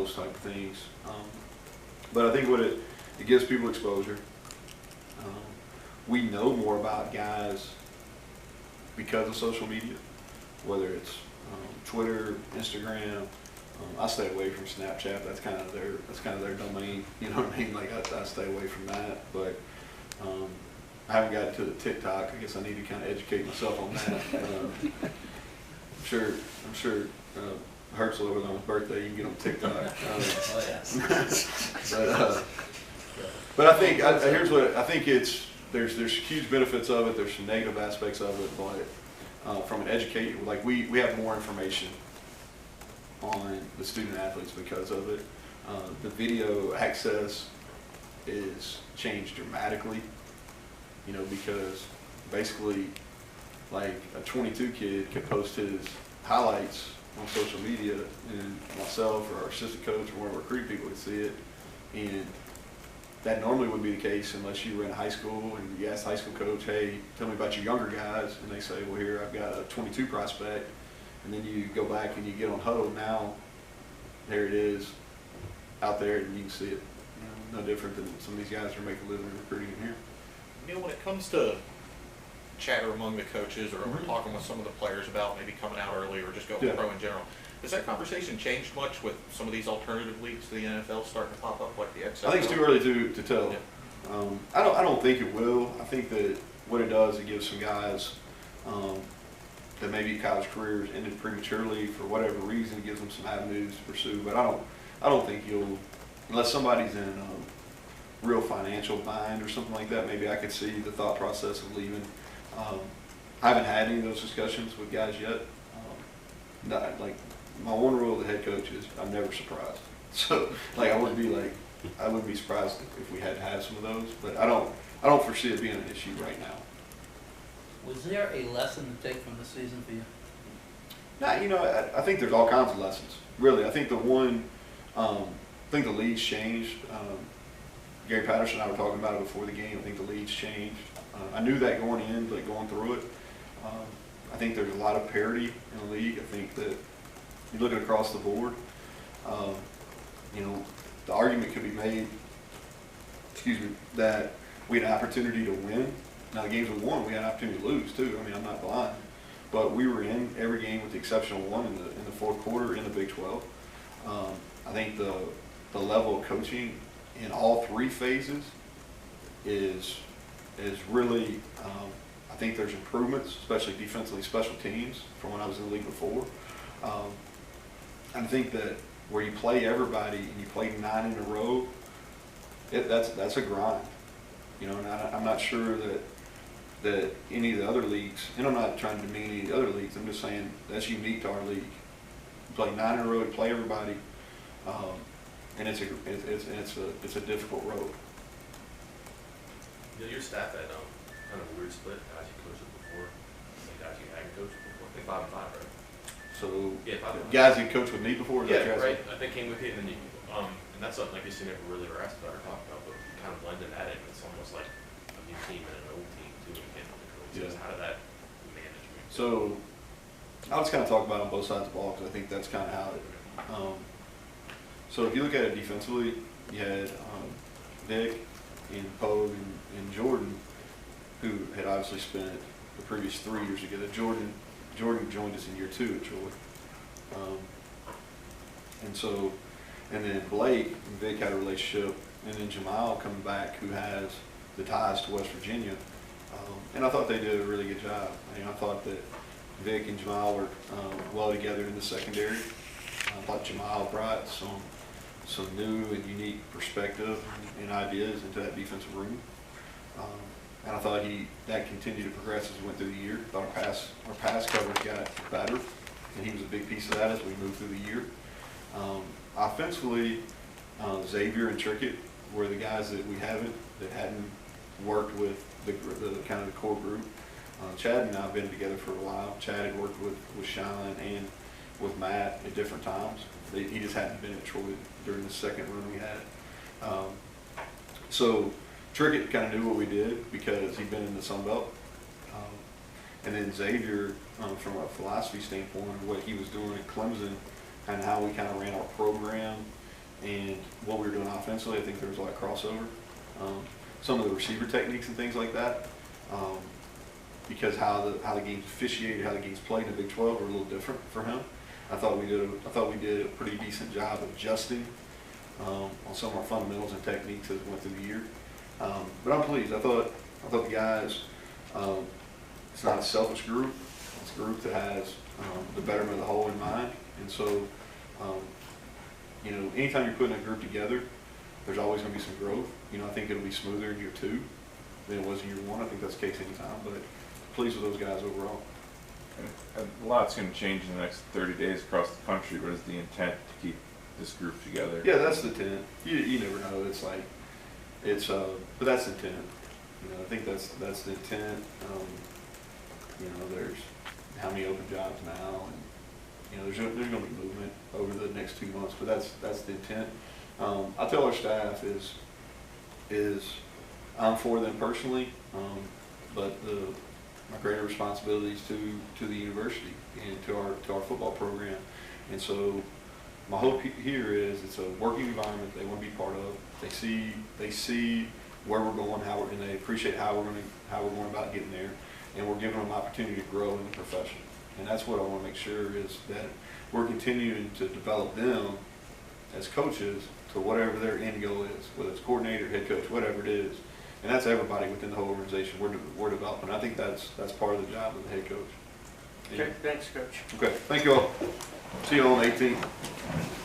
those type of things. But I think what it gives people exposure. We know more about guys because of social media, whether it's Twitter, Instagram. I stay away from Snapchat. That's kind of their domain. You know what I mean? Like I stay away from that. But I haven't gotten to the TikTok. I guess I need to kind of educate myself on that. I'm sure. Hertzl over on his birthday, you can get on TikTok. Oh yes. But I think here's what I think it's. There's huge benefits of it. There's some negative aspects of it, but from an educator, like we have more information on the student athletes because of it. The video access is changed dramatically, you know, because basically like a 22 kid could post his highlights on social media and myself or our assistant coach or one of our recruit people would see it, and that normally would be the case unless you were in high school and you asked the high school coach, hey, tell me about your younger guys, and they say, well, here I've got a 22 prospect, and then you go back and you get on huddle. Now there it is out there and you can see it. You know, no different than some of these guys are making a living recruiting in here. Neal, when it comes to chatter among the coaches or talking with some of the players about maybe coming out early or just going pro in general, has that conversation changed much with some of these alternative leagues to the NFL starting to pop up like the XFL? I think it's too early to tell. Yeah. I don't think it will. I think that what it does, it gives some guys that maybe college careers ended prematurely for whatever reason, it gives them some avenues to pursue. But I don't think you'll, unless somebody's in real financial bind or something like that, maybe I could see the thought process of leaving. I haven't had any of those discussions with guys yet. Like my one rule of the head coach is I'm never surprised. So like I wouldn't be surprised if we had to have some of those, but I don't foresee it being an issue right now. Was there a lesson to take from this season for you? Nah, you know, I think there's all kinds of lessons. Really, I think I think the league's changed. Gary Patterson and I were talking about it before the game. I think the league's changed. I knew that going in, but going through it, I think there's a lot of parity in the league. I think that you look at across the board, you know, the argument could be made, that we had an opportunity to win. Now the games we won, we had an opportunity to lose too. I mean, I'm not blind, but we were in every game with the exception of one in the fourth quarter in the Big 12. I think the level of coaching in all three phases is really, I think there's improvements, especially defensively, special teams from when I was in the league before. I think that where you play everybody and you play 9 in a row, that's a grind, you know. And I'm not sure that any of the other leagues, and I'm not trying to demean any of the other leagues. I'm just saying that's unique to our league. You play 9 in a row, you play everybody, and it's a difficult road. You know, your staff had kind of a weird split. Guys you coached with before, and guys you hadn't coached with before. I think 5 and 5, right? So yeah, 5 and 5. Guys you coached with me before? Yeah, right. I think came with you, and then and that's something I guess you never really were asked about or talked about, but you kind of blended that in. It's almost like a new team and an old team too. How did that manage? So I'll just kind of talk about it on both sides of the ball because I think that's kind of how it. So if you look at it defensively, you had Vic and Pogue and Jordan, who had obviously spent the previous 3 years together. Jordan joined us in year 2 at Troy. And then Blake and Vic had a relationship, and then Jamal coming back, who has the ties to West Virginia. And I thought they did a really good job. I mean, I thought that Vic and Jamal worked well together in the secondary. I thought Jamal brought some new and unique perspective and ideas into that defensive room. And I thought that continued to progress as we went through the year. I thought our pass coverage got better, and he was a big piece of that as we moved through the year. Offensively, Xavier and Trickett were the guys that hadn't worked with the kind of the core group. Chad and I have been together for a while. Chad had worked with Shine and with Matt at different times. He just hadn't been at Troy during the second run we had. So Trickett kind of knew what we did because he'd been in the Sun Belt. And then Xavier, from a philosophy standpoint, what he was doing at Clemson and how we kind of ran our program and what we were doing offensively, I think there was a lot of crossover. Some of the receiver techniques and things like that, because how the game's officiated, how the game's played in the Big 12 were a little different for him. I thought we did a pretty decent job of adjusting on some of our fundamentals and techniques as we went through the year. But I'm pleased. I thought the guys. It's not a selfish group. It's a group that has the betterment of the whole in mind. And so, you know, anytime you're putting a group together, there's always going to be some growth. You know, I think it'll be smoother in year 2 than it was in year 1. I think that's the case anytime. But pleased with those guys overall. A lot's going to change in the next 30 days across the country. What is the intent to keep this group together? Yeah, that's the intent. You never know. It's like but that's the intent. You know, I think that's the intent. You know, there's how many open jobs now, and you know, there's going to be movement over the next 2 months. But that's the intent. I tell our staff is I'm for them personally, but my greater responsibilities to the university and to our football program. And so my hope here is it's a working environment they want to be part of. They see where we're going, and they appreciate how we're going about getting there, and we're giving them an opportunity to grow in the profession. And that's what I want to make sure is that we're continuing to develop them as coaches to whatever their end goal is, whether it's coordinator, head coach, whatever it is. And that's everybody within the whole organization. We're developing. I think that's part of the job of the head coach. Okay, thanks, Coach. Okay, thank you all. See you on the 18th.